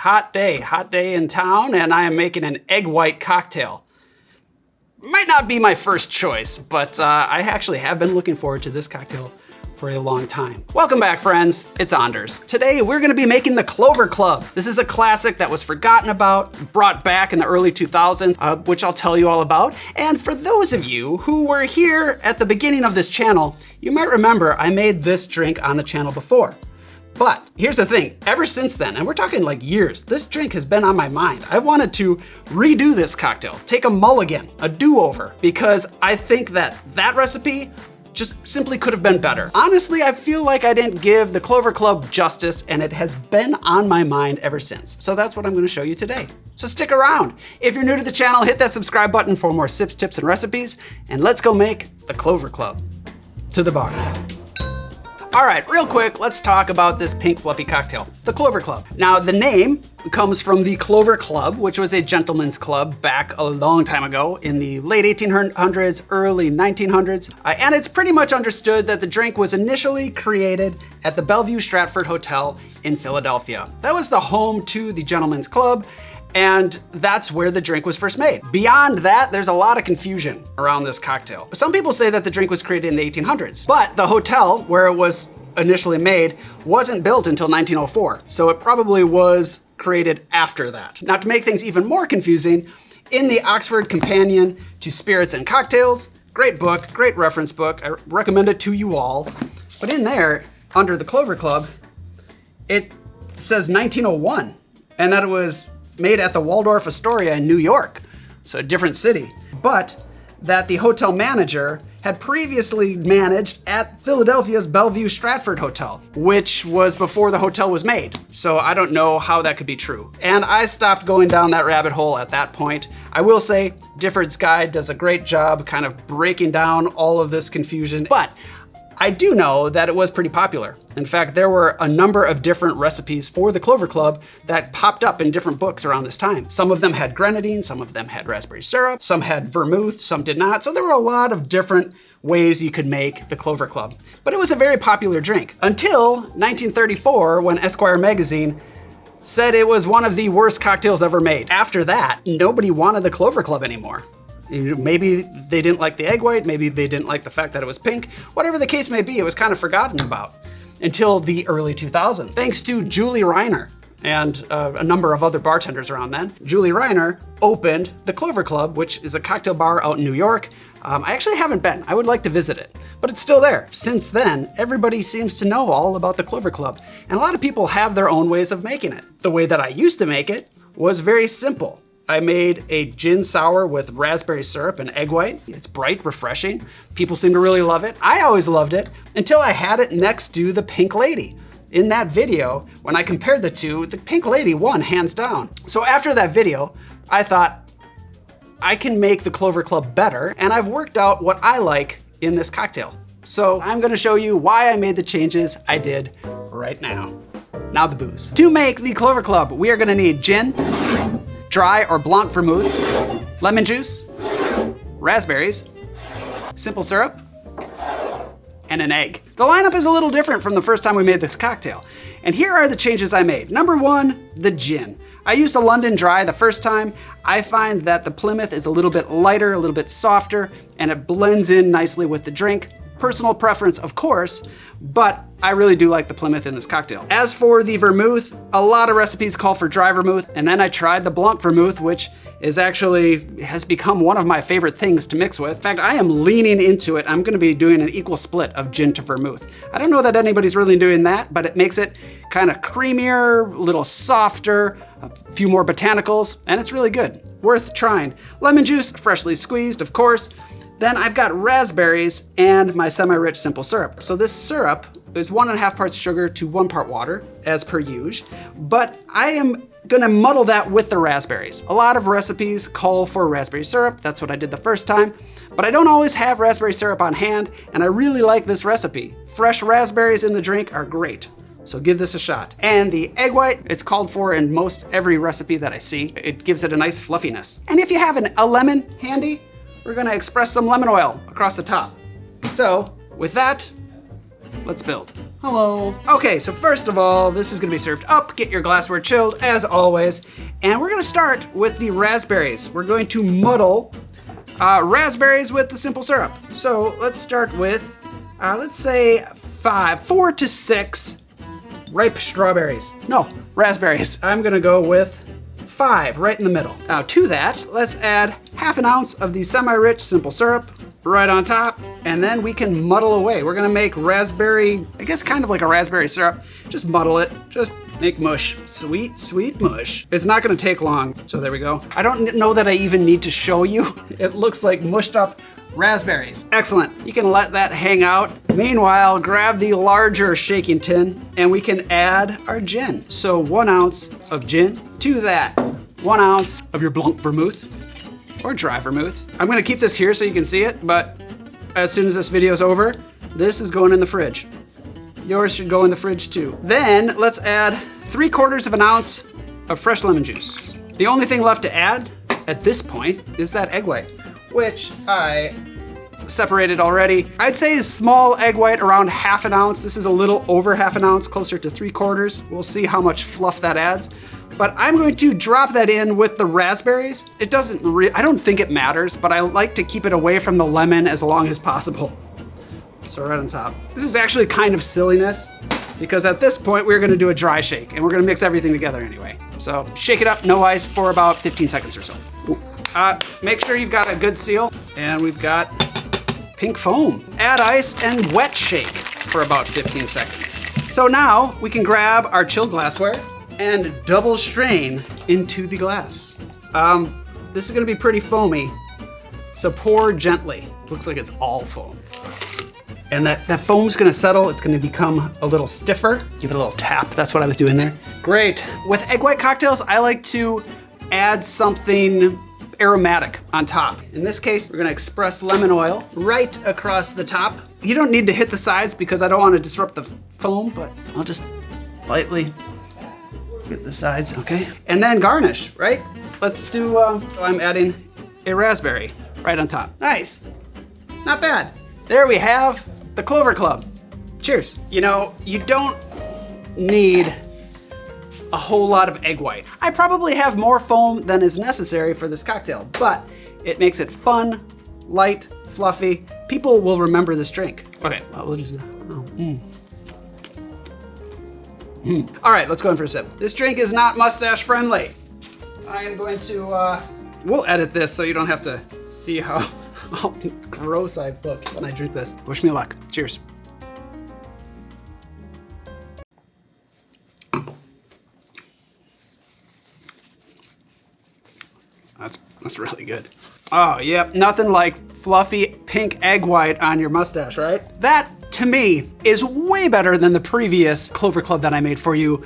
hot day in town, and I am making an egg white cocktail. Might not be my first choice, but I actually have been looking forward to this cocktail for a long time. Welcome back, friends. It's Anders. Today, we're gonna be making the Clover Club. This is a classic that was forgotten about, brought back in the early 2000s, which I'll tell you all about. And for those of you who were here at the beginning of this channel, you might remember I made this drink on the channel before. But here's the thing, ever since then, and we're talking like years, this drink has been on my mind. I wanted to redo this cocktail, take a mulligan, a do-over, because I think that that recipe just simply could have been better. Honestly, I feel like I didn't give the Clover Club justice, and it has been on my mind ever since. So that's what I'm gonna show you today. So stick around. If you're new to the channel, hit that subscribe button for more sips, tips, and recipes, and let's go make the Clover Club. To the bar. All right, real quick, let's talk about this pink fluffy cocktail, the Clover Club. Now, the name comes from the Clover Club, which was a gentleman's club back a long time ago in the late 1800s, early 1900s. And it's pretty much understood that the drink was initially created at the Bellevue Stratford Hotel in Philadelphia. That was the home to the gentleman's club, and that's where the drink was first made. Beyond that, there's a lot of confusion around this cocktail. Some people say that the drink was created in the 1800s, but the hotel where it was initially made wasn't built until 1904, so it probably was created after that. Now, to make things even more confusing, in the Oxford Companion to Spirits and Cocktails, great book, great reference book, I recommend it to you all, but in there, under the Clover Club, it says 1901, and that it was made at the Waldorf Astoria in New York, so a different city, but that the hotel manager had previously managed at Philadelphia's Bellevue Stratford Hotel, which was before the hotel was made. So I don't know how that could be true. And I stopped going down that rabbit hole at that point. I will say Difford's Guide does a great job kind of breaking down all of this confusion, but I do know that it was pretty popular. In fact, there were a number of different recipes for the Clover Club that popped up in different books around this time. Some of them had grenadine, some of them had raspberry syrup, some had vermouth, some did not. So there were a lot of different ways you could make the Clover Club. But it was a very popular drink until 1934, when Esquire magazine said it was one of the worst cocktails ever made. After that, nobody wanted the Clover Club anymore. Maybe they didn't like the egg white, maybe they didn't like the fact that it was pink. Whatever the case may be, it was kind of forgotten about until the early 2000s. Thanks to Julie Reiner and a number of other bartenders around then. Julie Reiner opened the Clover Club, which is a cocktail bar out in New York. I actually haven't been. I would like to visit it, but it's still there. Since then, everybody seems to know all about the Clover Club, and a lot of people have their own ways of making it. The way that I used to make it was very simple. I made a gin sour with raspberry syrup and egg white. It's bright, refreshing. People seem to really love it. I always loved it until I had it next to the Pink Lady. In that video, when I compared the two, the Pink Lady won hands down. So after that video, I thought, I can make the Clover Club better, and I've worked out what I like in this cocktail. So I'm gonna show you why I made the changes I did right now. Now the booze. To make the Clover Club, we are gonna need gin, dry or Blanc vermouth, lemon juice, raspberries, simple syrup, and an egg. The lineup is a little different from the first time we made this cocktail. And here are the changes I made. Number one, the gin. I used a London Dry the first time. I find that the Plymouth is a little bit lighter, a little bit softer, and it blends in nicely with the drink. Personal preference, of course, but I really do like the Plymouth in this cocktail. As for the vermouth, a lot of recipes call for dry vermouth, and then I tried the Blanc vermouth, which has become one of my favorite things to mix with. In fact, I am leaning into it. I'm gonna be doing an equal split of gin to vermouth. I don't know that anybody's really doing that, but it makes it kind of creamier, a little softer, a few more botanicals, and it's really good. Worth trying. Lemon juice, freshly squeezed, of course. Then I've got raspberries and my semi-rich simple syrup. So this syrup is 1.5 parts sugar to 1 part water, as per usual, but I am gonna muddle that with the raspberries. A lot of recipes call for raspberry syrup. That's what I did the first time, but I don't always have raspberry syrup on hand, and I really like this recipe. Fresh raspberries in the drink are great. So give this a shot. And the egg white, it's called for in most every recipe that I see. It gives it a nice fluffiness. And if you have a lemon handy, we're gonna express some lemon oil across the top. So with that, let's build. Hello. Okay, so first of all, this is gonna be served up. Get your glassware chilled, as always. And we're gonna start with the raspberries. We're going to muddle raspberries with the simple syrup. So let's start with, let's say 4 to 6 ripe strawberries. No, raspberries. I'm gonna go with 5 right in the middle. Now to that, let's add half an ounce of the semi-rich simple syrup right on top, and then we can muddle away. We're gonna make raspberry, I guess kind of like a raspberry syrup. Just muddle it, just make mush. Sweet, sweet mush. It's not gonna take long, so there we go. I don't know that I even need to show you. It looks like mushed up raspberries. Excellent, you can let that hang out. Meanwhile, grab the larger shaking tin and we can add our gin. So 1 ounce of gin. To that, 1 ounce of your Blanc Vermouth or dry Vermouth. I'm gonna keep this here so you can see it, but as soon as this video's over, this is going in the fridge. Yours should go in the fridge too. Then let's add 3/4 of an ounce of fresh lemon juice. The only thing left to add at this point is that egg white, which I separated already. I'd say a small egg white, around half an ounce. This is a little over half an ounce, closer to 3/4. We'll see how much fluff that adds. But I'm going to drop that in with the raspberries. It doesn't I don't think it matters, but I like to keep it away from the lemon as long as possible. So right on top. This is actually kind of silliness because at this point we're gonna do a dry shake and we're gonna mix everything together anyway. So shake it up, no ice, for about 15 seconds or so. Make sure you've got a good seal, and we've got pink foam. Add ice and wet shake for about 15 seconds. So now we can grab our chilled glassware and double strain into the glass. This is gonna be pretty foamy, so pour gently. Looks like it's all foam. And that foam's gonna settle, it's gonna become a little stiffer. Give it a little tap, that's what I was doing there. Great. With egg white cocktails, I like to add something aromatic on top. In this case, we're gonna express lemon oil right across the top. You don't need to hit the sides because I don't wanna disrupt the foam, but I'll just lightly get the sides, okay? And then garnish, right? Let's do, I'm adding a raspberry right on top. Nice, not bad. There we have the Clover Club. Cheers. You know, you don't need a whole lot of egg white. I probably have more foam than is necessary for this cocktail, but it makes it fun, light, fluffy. People will remember this drink. Okay, well, we'll just, All right, let's go in for a sip. This drink is not mustache friendly. I am going to, we'll edit this so you don't have to see how gross I look when I drink this. Wish me luck. Cheers. That's really good. Oh, yep, nothing like fluffy pink egg white on your mustache, right? That, to me, is way better than the previous Clover Club that I made for you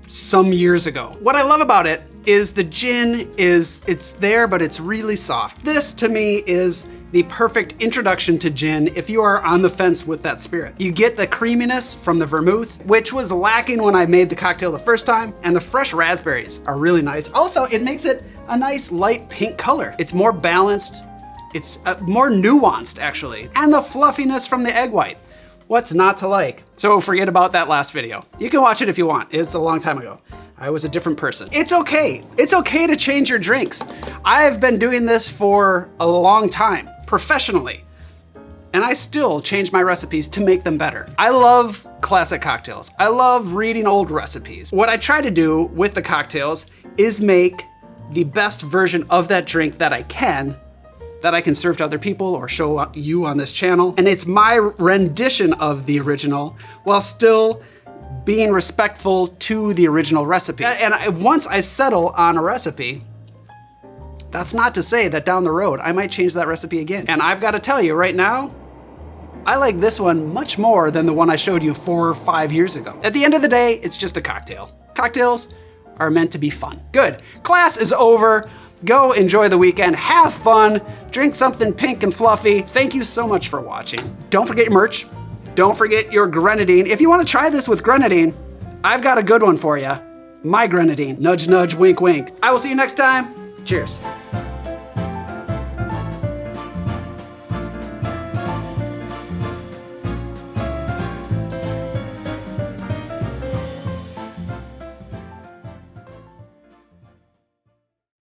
some years ago. What I love about it is the gin it's there, but it's really soft. This, to me, is the perfect introduction to gin if you are on the fence with that spirit. You get the creaminess from the vermouth, which was lacking when I made the cocktail the first time, and the fresh raspberries are really nice. Also, it makes it a nice light pink color. It's more balanced, it's more nuanced actually, and the fluffiness from the egg white. What's not to like? So forget about that last video. You can watch it if you want. It's a long time ago. I was a different person. It's okay. It's okay to change your drinks. I've been doing this for a long time, professionally, and I still change my recipes to make them better. I love classic cocktails. I love reading old recipes. What I try to do with the cocktails is make the best version of that drink that I can serve to other people or show you on this channel. And it's my rendition of the original while still being respectful to the original recipe. And once I settle on a recipe, that's not to say that down the road I might change that recipe again. And I've got to tell you right now, I like this one much more than the one I showed you 4 or 5 years ago. At the end of the day, it's just a cocktail. Cocktails are meant to be fun. Good, class is over. Go enjoy the weekend, have fun, drink something pink and fluffy. Thank you so much for watching. Don't forget your merch. Don't forget your grenadine. If you want to try this with grenadine, I've got a good one for you. My grenadine. Nudge, nudge, wink, wink. I will see you next time. Cheers.